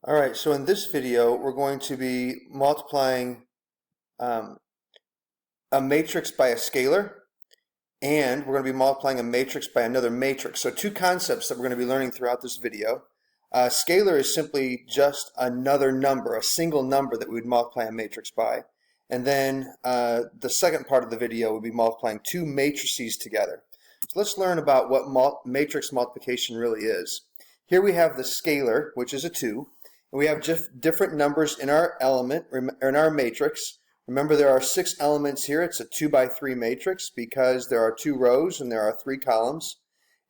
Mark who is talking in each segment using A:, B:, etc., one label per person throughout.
A: Alright, so in this video we're going to be multiplying a matrix by a scalar, and we're going to be multiplying a matrix by another matrix. So two concepts that we're going to be learning throughout this video. Scalar is simply just another number, a single number that we would multiply a matrix by. And then the second part of the video would be multiplying two matrices together. So let's learn about what matrix multiplication really is. Here we have the scalar, which is a 2. And we have just different numbers in our element, in our matrix. Remember, there are 6 elements here. It's a 2 by 3 matrix because there are 2 rows and there are 3 columns.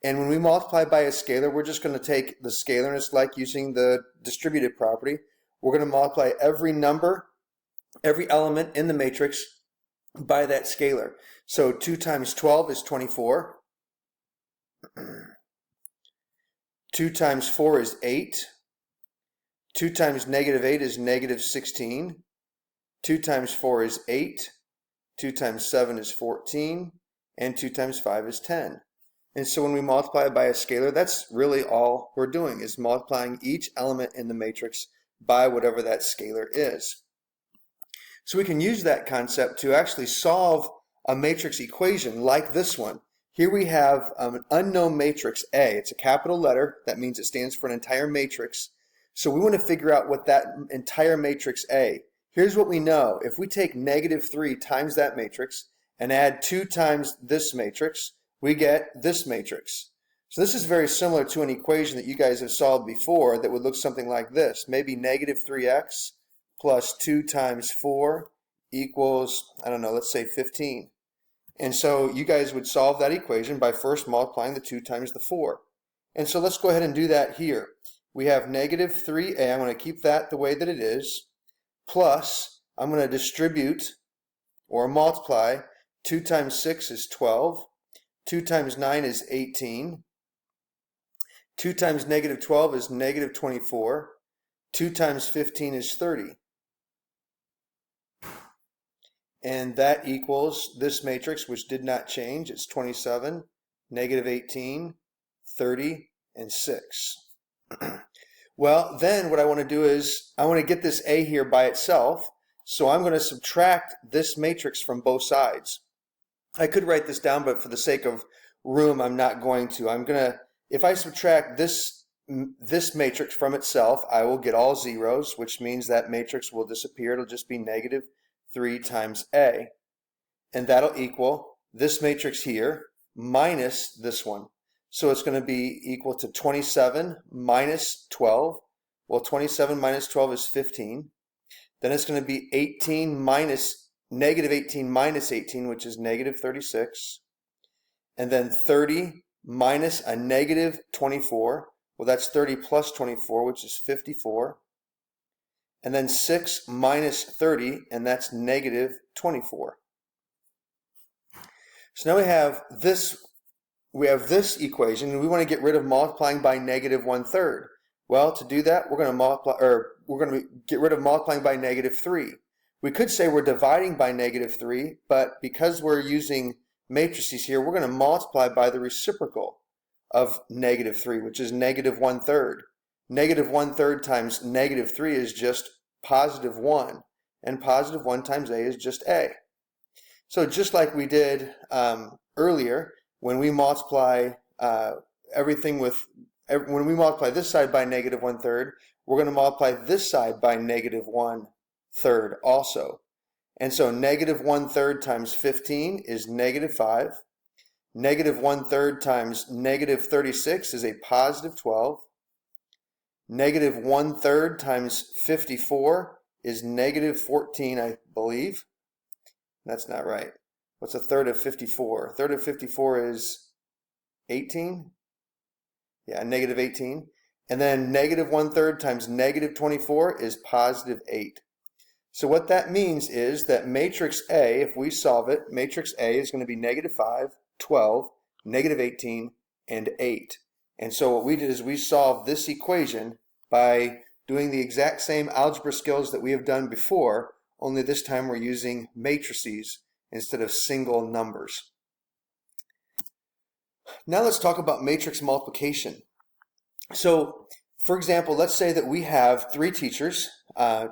A: And when we multiply by a scalar, we're just going to take the scalar, and it's like using the distributive property. We're going to multiply every number, every element in the matrix by that scalar. So 2 times 12 is 24. 2 times 4 is 8. 2 times negative 8 is negative 16. 2 times 4 is 8. 2 times 7 is 14. And 2 times 5 is 10. And so when we multiply by a scalar, that's really all we're doing, is multiplying each element in the matrix by whatever that scalar is. So we can use that concept to actually solve a matrix equation like this one. Here we have an unknown matrix A. It's a capital letter. That means it stands for an entire matrix. So we want to figure out what that entire matrix A. Here's what we know. If we take negative 3 times that matrix and add 2 times this matrix, we get this matrix. So this is very similar to an equation that you guys have solved before that would look something like this. Maybe negative 3x plus 2 times 4 equals, I don't know, let's say 15. And so you guys would solve that equation by first multiplying the 2 times the 4. And so let's go ahead and do that here. We have negative 3a, I'm going to keep that the way that it is, plus I'm going to distribute or multiply 2 times 6 is 12, 2 times 9 is 18, 2 times negative 12 is negative 24, 2 times 15 is 30. And that equals this matrix, which did not change. It's 27, negative 18, 30, and 6. Well, then what I want to do is I want to get this A here by itself. So I'm going to subtract this matrix from both sides. I could write this down, but for the sake of room, I'm not going to. If I subtract this matrix from itself, I will get all zeros, which means that matrix will disappear. It'll just be negative 3 times A. And that'll equal this matrix here minus this one. So it's going to be equal to 27 minus 12. Well, 27 minus 12 is 15. Then it's going to be 18 minus negative 18 minus 18, which is negative 36. And then 30 minus a negative 24. Well, that's 30 plus 24, which is 54. And then 6 minus 30, and that's negative 24. So now we have this equation, and we want to get rid of multiplying by negative 1/3. Well, to do that, we're going to get rid of multiplying by negative 3. We could say we're dividing by negative 3, but because we're using matrices here, we're going to multiply by the reciprocal of negative 3, which is negative 1/3. Negative 1/3 times negative 3 is just positive 1, and positive 1 times A is just A. So just like we did earlier, when we multiply when we multiply this side by negative 1/3, we're going to multiply this side by negative 1/3 also. And so negative 1/3 times 15 is negative 5. Negative 1/3 times negative 36 is a positive 12. Negative 1/3 times 54 is negative 14, I believe. That's not right. What's a third of 54? A third of 54 is 18? Yeah, negative 18. And then negative 1/3 times negative 24 is positive 8. So what that means is that matrix A, if we solve it, matrix A is going to be negative 5, 12, negative 18, and 8. And so what we did is we solved this equation by doing the exact same algebra skills that we have done before, only this time we're using matrices instead of single numbers. Now let's talk about matrix multiplication. So For example, let's say that we have 3 teachers.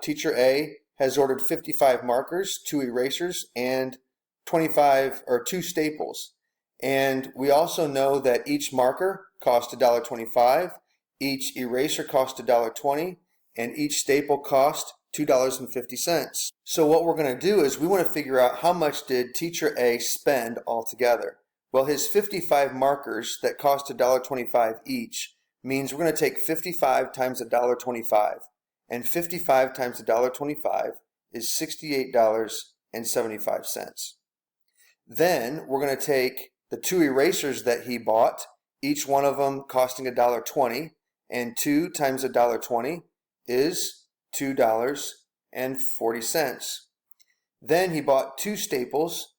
A: Teacher A has ordered 55 markers, 2 erasers, and 2 staples. And we also know that each marker costs $1.25, each eraser costs $1.20, and each staple costs $2.50. So what we're going to do is we want to figure out how much did teacher A spend altogether. Well, his 55 markers that cost $1.25 each means we're going to take 55 times $1.25, and 55 times $1.25 is $68.75. Then we're going to take the 2 erasers that he bought, each one of them costing $1.20, and 2 times $1.20 is $2.40. Then he bought 2 staples,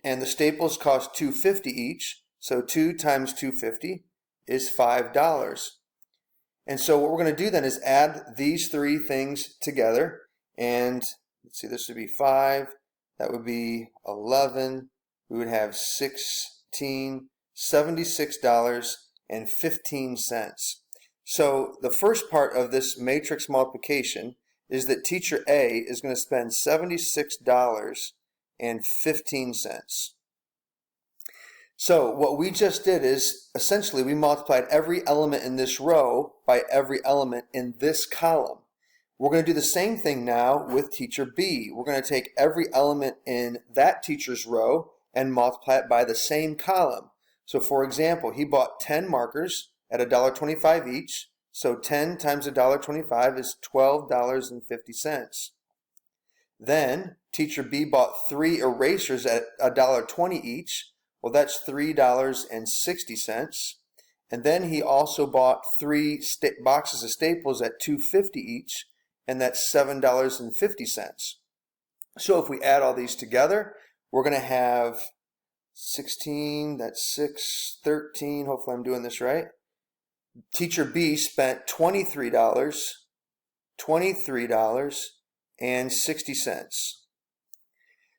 A: and the staples cost $2.50 each, so 2 times $2.50 is $5. And so what we're going to do then is add these 3 things together, and let's see, this would be 5, that would be 11, we would have $76.15. So the first part of this matrix multiplication is that teacher A is going to spend $76.15. So what we just did is essentially we multiplied every element in this row by every element in this column. We're going to do the same thing now with teacher B. We're going to take every element in that teacher's row and multiply it by the same column. So for example, he bought 10 markers at $1.25 each. So 10 times $1.25 is $12.50. Then teacher B bought 3 erasers at $1.20 each. Well, that's $3.60. And then he also bought 3 boxes of staples at $2.50 each, and that's $7.50. So if we add all these together, we're going to have 16, that's 6, 13, hopefully I'm doing this right. Teacher B spent $23.60.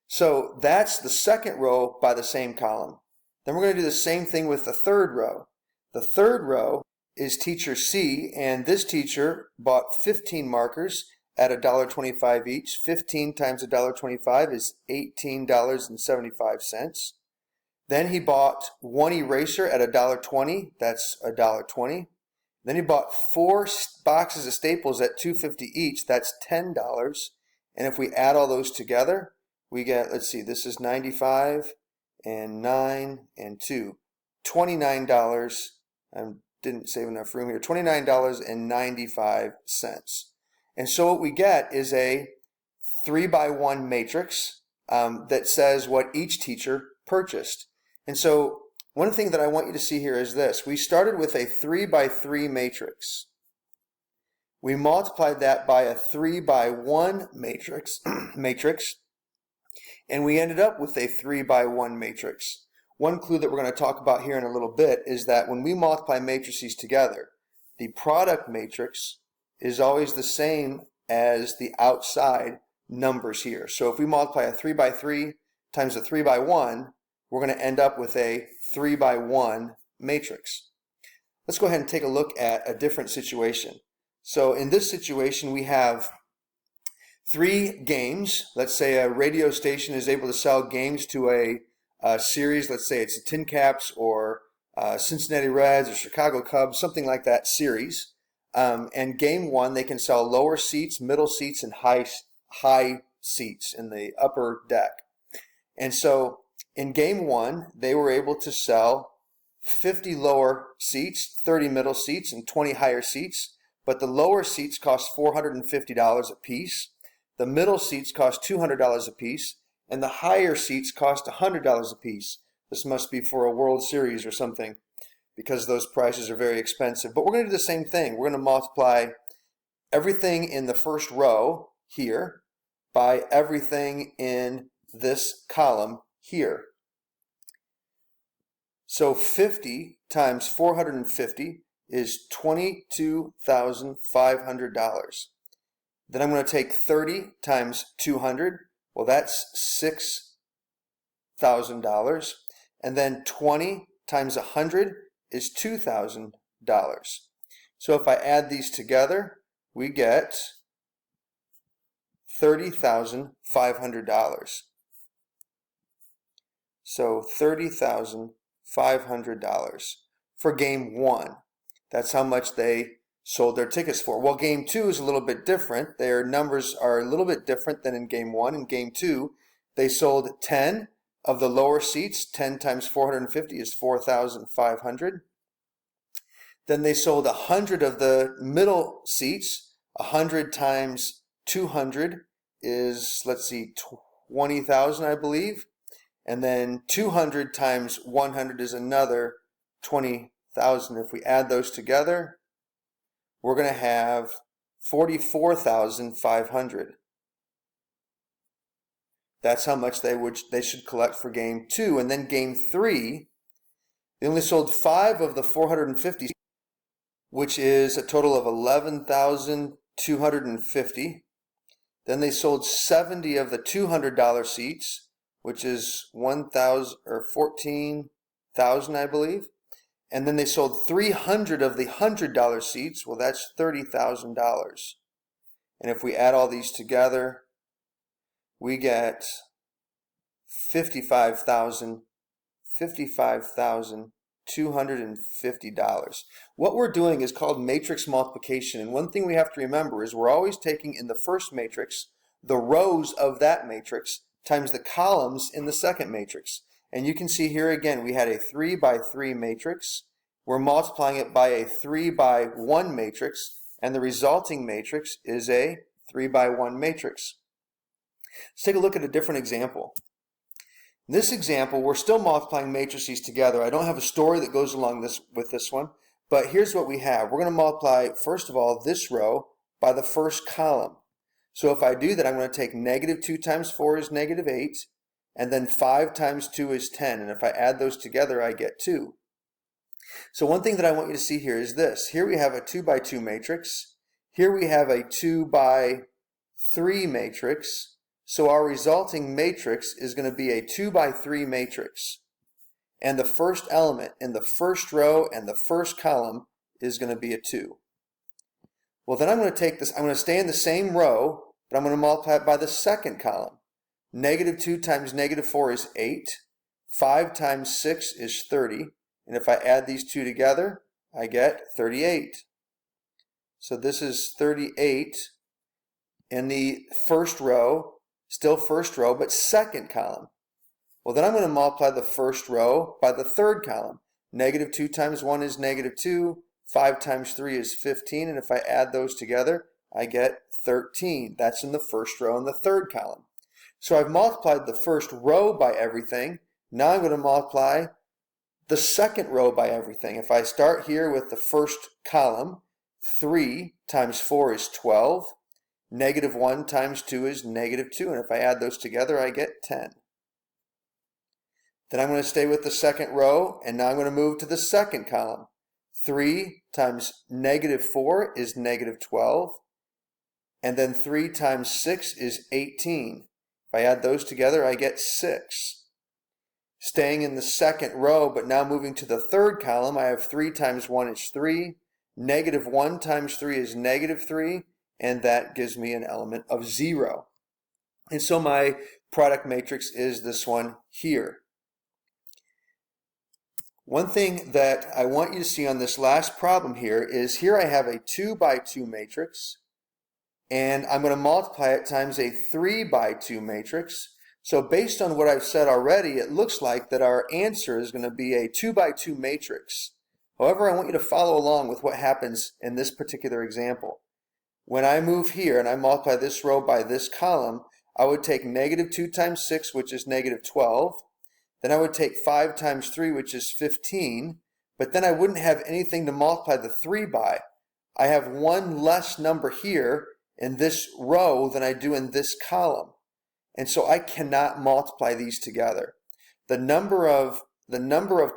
A: So that's the second row by the same column. Then we're going to do the same thing with the third row. The third row is teacher C, and this teacher bought 15 markers at $1.25 each. 15 times $1.25 is $18.75. Then he bought 1 eraser at $1.20. That's $1.20. Then he bought 4 boxes of staples at $2.50 each. That's $10. And if we add all those together, we get, let's see, this is 95 and 9 and 2. $29. I didn't save enough room here. $29.95. And so what we get is a 3-by-1 matrix that says what each teacher purchased. And so one thing that I want you to see here is this. We started with a 3-by-3 matrix. We multiplied that by a 3-by-1 matrix, and we ended up with a 3-by-1 matrix. One clue that we're going to talk about here in a little bit is that when we multiply matrices together, the product matrix is always the same as the outside numbers here. So if we multiply a 3-by-3 times a 3-by-1, we're going to end up with a 3-by-1 matrix. Let's go ahead and take a look at a different situation. So in this situation, we have 3 games. Let's say a radio station is able to sell games to a series. Let's say it's the Tin Caps or Cincinnati Reds or Chicago Cubs, something like that series. And game 1, they can sell lower seats, middle seats, and high seats in the upper deck. And so in game 1, they were able to sell 50 lower seats, 30 middle seats, and 20 higher seats. But the lower seats cost $450 a piece. The middle seats cost $200 a piece, and the higher seats cost $100 a piece. This must be for a World Series or something, because those prices are very expensive. But we're going to do the same thing. We're going to multiply everything in the first row here by everything in this column here. So 50 times 450 is $22,500. Then I'm going to take 30 times 200. Well, that's $6,000. And then 20 times 100 is $2,000. So if I add these together, we get $30,500. So $30,500 for game one. That's how much they sold their tickets for. Well, game two is a little bit different. Their numbers are a little bit different than in game one. In game two, they sold 10 of the lower seats. 10 times 450 is 4,500. Then they sold 100 of the middle seats. 100 times 200 is, let's see, 20,000, I believe. And then 200 times 100 is another 20,000. If we add those together, we're going to have 44,500. That's how much they should collect for game two. And then game three, they only sold 5 of the 450, which is a total of 11,250. Then they sold 70 of the $200 seats, which is 1,000 or 14,000, I believe. And then they sold 300 of the $100 seats. Well, that's $30,000. And if we add all these together, we get $55,250. What we're doing is called matrix multiplication. And one thing we have to remember is we're always taking in the first matrix the rows of that matrix times the columns in the second matrix. And you can see here again, we had a 3 by 3 matrix. We're multiplying it by a 3 by 1 matrix, and the resulting matrix is a 3 by 1 matrix. Let's take a look at a different example. In this example, we're still multiplying matrices together. I don't have a story that goes along with this one, but here's what we have. We're going to multiply, first of all, this row by the first column. So if I do that, I'm going to take negative 2 times 4 is negative 8, and then 5 times 2 is 10. And if I add those together, I get 2. So one thing that I want you to see here is this. Here we have a 2 by 2 matrix. Here we have a 2 by 3 matrix. So our resulting matrix is going to be a 2 by 3 matrix. And the first element in the first row and the first column is going to be a 2. Well, then I'm going to take this, I'm going to stay in the same row, but I'm going to multiply it by the second column. Negative 2 times negative 4 is 8. 5 times 6 is 30. And if I add these two together, I get 38. So this is 38 in the first row, still first row, but second column. Well, then I'm going to multiply the first row by the third column. Negative 2 times 1 is negative 2. 5 times 3 is 15. And if I add those together, I get 13. That's in the first row in the third column. So I've multiplied the first row by everything. Now I'm going to multiply the second row by everything. If I start here with the first column, 3 times 4 is 12. Negative 1 times 2 is negative 2. And if I add those together, I get 10. Then I'm going to stay with the second row, and now I'm going to move to the second column. 3 times negative 4 is negative 12. And then 3 times 6 is 18. If I add those together, I get 6. Staying in the second row, but now moving to the third column, I have 3 times 1 is 3. Negative 1 times 3 is negative 3. And that gives me an element of 0. And so my product matrix is this one here. One thing that I want you to see on this last problem here is here I have a 2 by 2 matrix, and I'm going to multiply it times a 3 by 2 matrix. So based on what I've said already, it looks like that our answer is going to be a 2 by 2 matrix. However, I want you to follow along with what happens in this particular example. When I move here and I multiply this row by this column, I would take negative 2 times 6, which is negative 12. Then I would take 5 times 3, which is 15. But then I wouldn't have anything to multiply the 3 by. I have one less number here in this row than I do in this column. And so I cannot multiply these together. The number of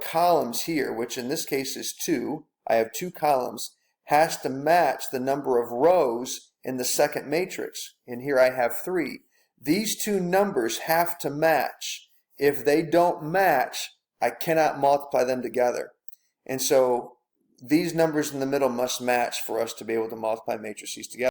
A: columns here, which in this case is 2, I have 2 columns, has to match the number of rows in the second matrix. And here I have 3. These two numbers have to match. If they don't match, I cannot multiply them together. And so these numbers in the middle must match for us to be able to multiply matrices together.